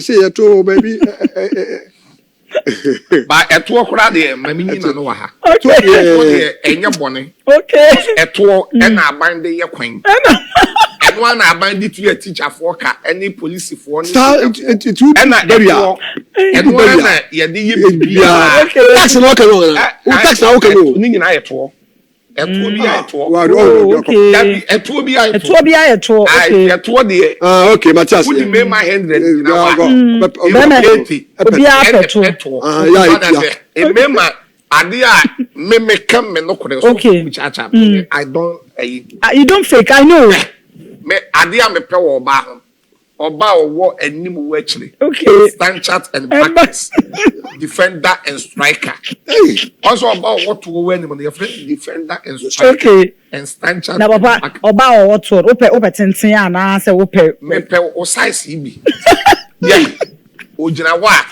say you too, baby. But a tour crowd there, my meaning no ha. Okay. And your bonnet. Okay. A tour and I bind the queen. And one I bind it to your teacher for any police for and I and one yeah, that's not going. That's not going. I tour. A tour be I tour. Okay. A tour be I tour. Be I tour. I tour the okay, Matthias. Put me my hand Be I tour. Remember, me come me no okay. I don't. You don't fake. I know. Me adia me pe oba owo anim actually. Okay. Stand chat and practice. Defender and striker. Also about what to go anim the friend defender and striker. Okay. And stand chat. Na baba oba what to ope tenten ana say ope. Me pe o size ibi. Yeah. Ojina wa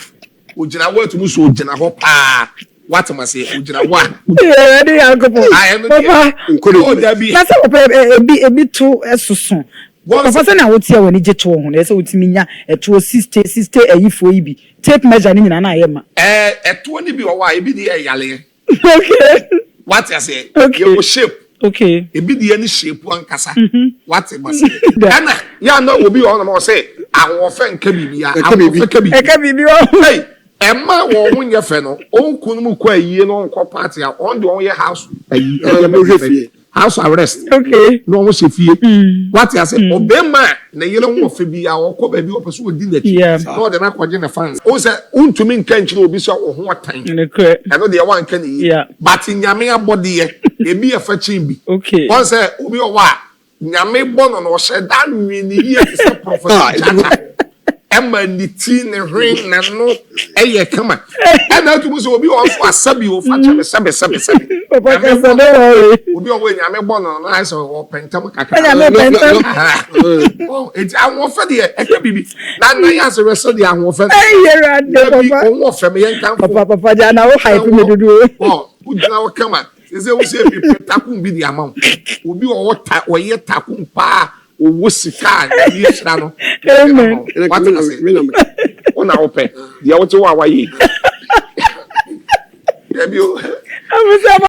to muso ojina ho pa. What am I say? Ojina wa. Yeah, dey alcohol. Papa. Nkodo dabi. Na say ope e bi to esusun. Papa say na wotia woni je to ho na say wotimi nya eto sister ayifo ibi. Tape measure ni na ye ma. Eto ni bi o wa e bi dey yale. Okay. What I say? Okay. Your shape. Okay. E bi dey any shape wan kasa. What am I say? Ana ya no obi on ma say awon fe nka bibia. Eka bibi o. Hey, Emma wo hu nye fe no. On kunu mu kwa yie no nko party a on de on ye house. House arrest. Okay. No one se fie. What I say? Obema na yele ho fe bi a okọ ba bi opeso odi na chi. No de na kwaje na fans. O say untumi nka nchire obi so wo ho atan. Eno de one kan yi. But nyame abode ye. Ebi e fa chin bi. Okay. One say obi o wa nyame bono no she da nwi ni here is a prophet. Emma niti ne hwen na no eye kama. Ena tu so obi o fo asabi o fa chebe sebe. Papa ka so no obi o we nyame bono na so o pentam kaka. Nyame pentam. Oh, it's awon fa de e ka bibi. Na Nayas reso de awon fa. Yera de papa. O wo fa me yen kan. Papa ja na wo hype me dudu. Oh, u jina wo kama. Ese wo se bi takum bi di amount. Obi o ta o ye takum pa. O sika ni extra no. Amen. Ona ope. Dia wo ti wa wa yi. Ebi o.